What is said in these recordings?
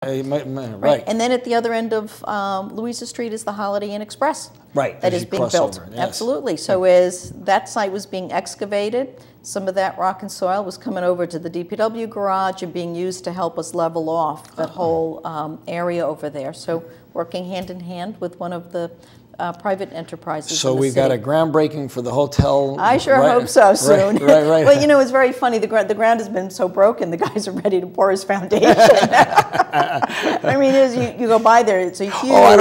Right. And then at the other end of Louisa Street is the Holiday Inn Express. Right. That is being built. Over, yes. Absolutely. So as that site was being excavated, some of that rock and soil was coming over to the DPW garage and being used to help us level off that whole area over there. So working hand in hand with one of the private enterprises. So we've got a groundbreaking for the hotel. I sure hope so soon. Right. Well, you know, it's very funny. The ground has been so broken, the guys are ready to pour his foundation. I mean, you go by there, it's a huge hole. I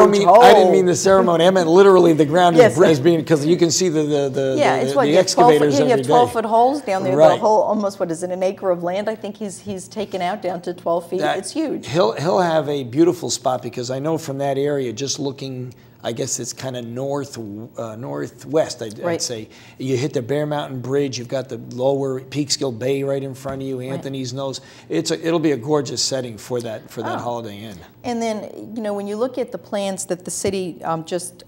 didn't mean the ceremony. I meant literally the ground is being, because you can see the excavators every day. You have 12-foot holes down there. Right. The whole, almost, what is it, an acre of land? I think he's taken out down to 12 feet. It's huge. He'll have a beautiful spot, because I know from that area, just looking, I guess it's kind of northwest, I'd say. You hit the Bear Mountain Bridge. You've got the lower Peekskill Bay right in front of you, Anthony's Nose. It'll be a gorgeous setting for that Holiday Inn. And then, you know, when you look at the plans that the city just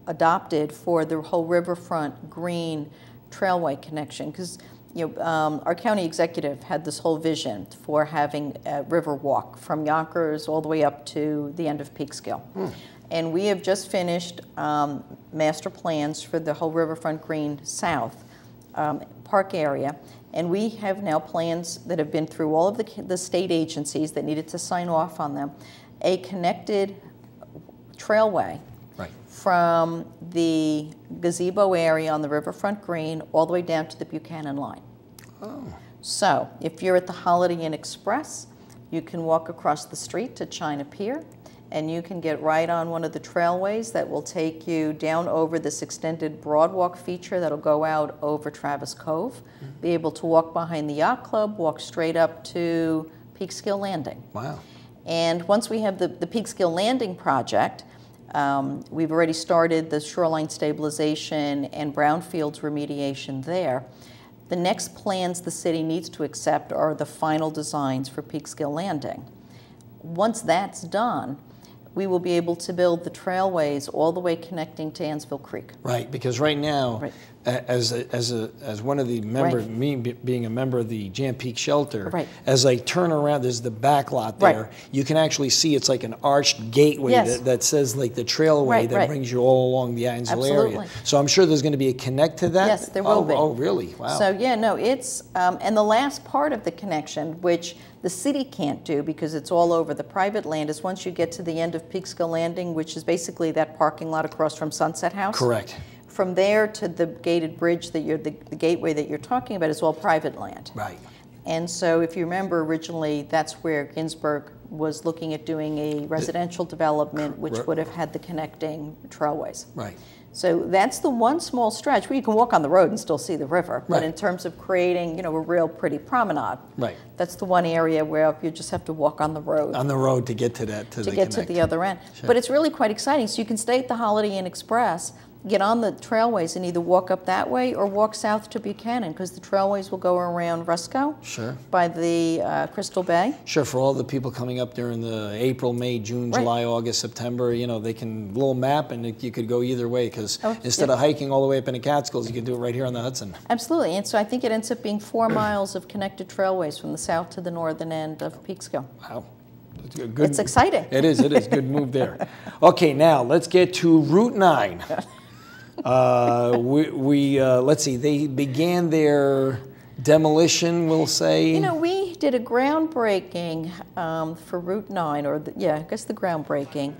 adopted for the whole riverfront green trailway connection, because our county executive had this whole vision for having a river walk from Yonkers all the way up to the end of Peekskill. And we have just finished master plans for the whole Riverfront Green South park area. And we have now plans that have been through all of the state agencies that needed to sign off on them. A connected trailway from the gazebo area on the Riverfront Green all the way down to the Buchanan line. So if you're at the Holiday Inn Express, you can walk across the street to China Pier, and you can get right on one of the trailways that will take you down over this extended broadwalk feature that'll go out over Travis Cove, be able to walk behind the yacht club, walk straight up to Peekskill Landing. Wow. And once we have the Peekskill Landing project, we've already started the shoreline stabilization and brownfields remediation there. The next plans the city needs to accept are the final designs for Peekskill Landing. Once that's done, we will be able to build the trailways all the way connecting to Ansville Creek. Right, because right now, as one of the members, me being a member of the Jam Peak Shelter, as I turn around, there's the back lot there. You can actually see it's like an arched gateway that says like the trailway that brings you all along the Ansville area. So I'm sure there's going to be a connect to that. Yes, there will be. Oh, really? Wow. So yeah, no, it's and the last part of the connection, which the city can't do because it's all over the private land, is once you get to the end of Peekskill Landing, which is basically that parking lot across from Sunset House. Correct. From there to the gated bridge that the gateway that you're talking about is all private land. Right. And so if you remember originally, that's where Ginsburg was looking at doing a residential development, which would have had the connecting trailways. Right. So that's the one small stretch where you can walk on the road and still see the river. But in terms of creating, a real pretty promenade, that's the one area where you just have to walk on the road. On the road to get to that, to the other end. Sure. But it's really quite exciting. So you can stay at the Holiday Inn Express, get on the trailways and either walk up that way or walk south to Buchanan, because the trailways will go around Rusco by the Crystal Bay. Sure, for all the people coming up during the April, May, June, July, August, September, they can little map and you could go either way, because instead of hiking all the way up in the Catskills, you can do it right here on the Hudson. Absolutely, and so I think it ends up being 4 miles of connected trailways from the south to the northern end of Peekskill. Wow. It's exciting. It is. Good move there. Okay, now let's get to Route 9. Let's see, they began their demolition, we'll say. We did a groundbreaking for Route 9, or I guess the groundbreaking,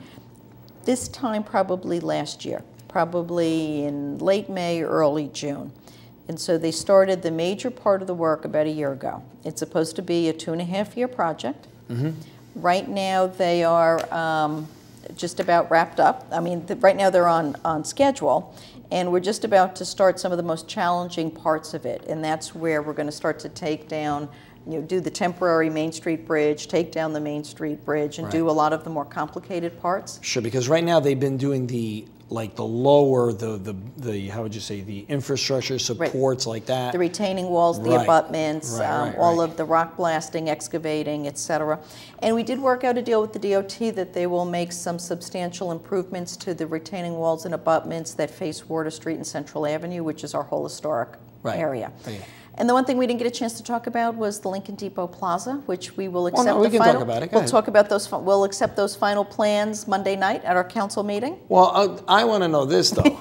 this time probably last year, probably in late May, early June. And so they started the major part of the work about a year ago. It's supposed to be a 2.5-year project. Right now they are just about wrapped up. I mean, right now they're on schedule, and we're just about to start some of the most challenging parts of it, and that's where we're going to start to take down, do the temporary Main Street Bridge, take down the Main Street Bridge, and do a lot of the more complicated parts. Sure, because right now they've been doing the lower, the how would you say, the infrastructure supports like that. The retaining walls, the abutments, all of the rock blasting, excavating, etc. And we did work out a deal with the DOT that they will make some substantial improvements to the retaining walls and abutments that face Water Street and Central Avenue, which is our whole historic area. And the one thing we didn't get a chance to talk about was the Lincoln Depot Plaza, which we will accept. We can talk about it. We'll talk about those. We'll accept those final plans Monday night at our council meeting. Well, I want to know this though.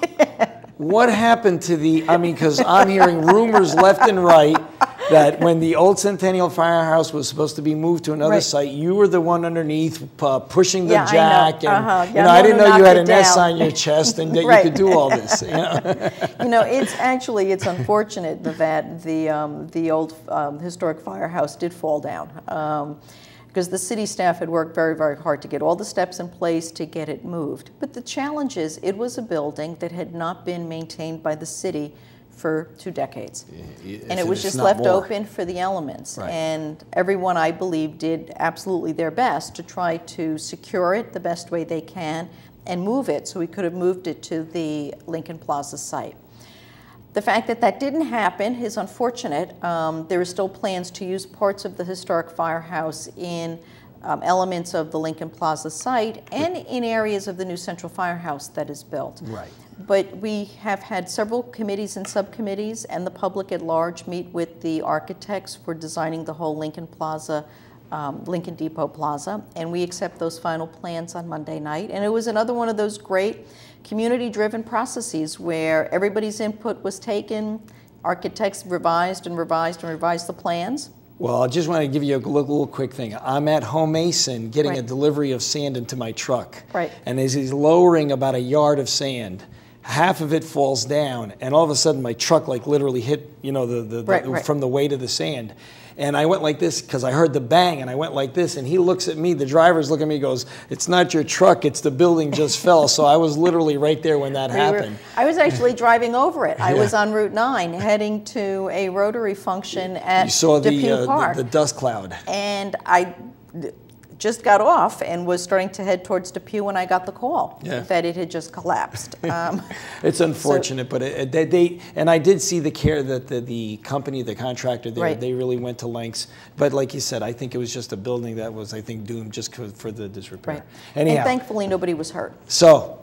What happened to the? I mean, because I'm hearing rumors left and right that when the old Centennial Firehouse was supposed to be moved to another site, you were the one underneath pushing the jack, and you know, I didn't know you had an S on your chest and that you could do all this. You know, you know, it's unfortunate that the old historic firehouse did fall down. Because the city staff had worked very, very hard to get all the steps in place to get it moved. But the challenge is it was a building that had not been maintained by the city for 2 decades. And it was just left open for the elements. Right. And everyone, I believe, did absolutely their best to try to secure it the best way they can and move it so we could have moved it to the Lincoln Plaza site. The fact that that didn't happen is unfortunate. There are still plans to use parts of the historic firehouse in elements of the Lincoln Plaza site and in areas of the new central firehouse that is built. Right. But we have had several committees and subcommittees and the public at large meet with the architects for designing the whole Lincoln Plaza, Lincoln Depot Plaza, and we accept those final plans on Monday night. And it was another one of those great community-driven processes where everybody's input was taken, architects revised and revised and revised the plans. Well, I just want to give you a little quick thing. I'm at Home Mason getting a delivery of sand into my truck. Right. And as he's lowering about a yard of sand, half of it falls down, and all of a sudden my truck like literally hit, you know, from the weight of the sand. And I went like this because I heard the bang, and I went like this, and he looks at me, the driver's looking at me, he goes, "It's not your truck, it's the building just fell." So I was literally right there when that happened. I was actually driving over it. I was on Route 9 heading to a Rotary function at You saw Park. the dust cloud. And I just got off and was starting to head towards Depew when I got the call that it had just collapsed. It's unfortunate, but and I did see the care that the company, the contractor there, they really went to lengths. But like you said, I think it was just a building that was, I think, doomed just for the disrepair. Right. Anyhow, and thankfully nobody was hurt. So,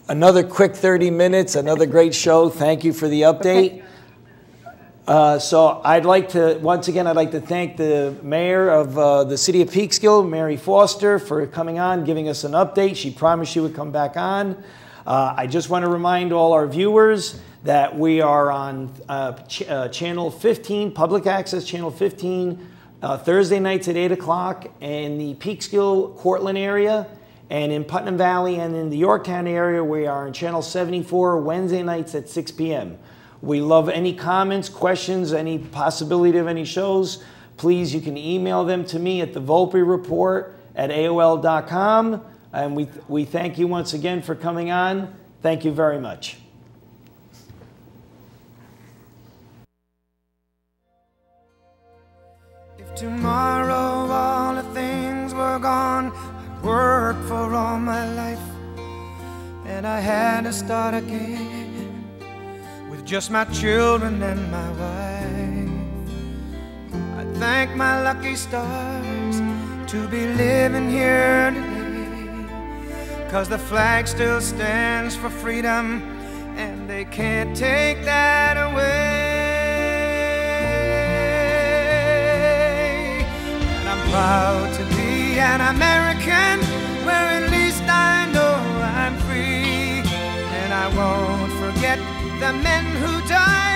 another quick 30 minutes, another great show. Thank you for the update. So I'd like to, once again, I'd like to thank the mayor of the city of Peekskill, Mary Foster, for coming on, giving us an update. She promised she would come back on. I just want to remind all our viewers that we are on channel 15, public access channel 15, Thursday nights at 8 o'clock in the Peekskill, Cortland area. And in Putnam Valley and in the Yorktown area, we are on channel 74, Wednesday nights at 6 p.m. We love any comments, questions, any possibility of any shows. Please, you can email them to me at the Volpe Report at AOL.com. And we thank you once again for coming on. Thank you very much. If tomorrow all the things were gone, I'd work for all my life, and I had to start again. Just my children and my wife. I thank my lucky stars to be living here today, 'cause the flag still stands for freedom, and they can't take that away. And I'm proud to be an American, where at least I know I'm free, and I won't forget the men who died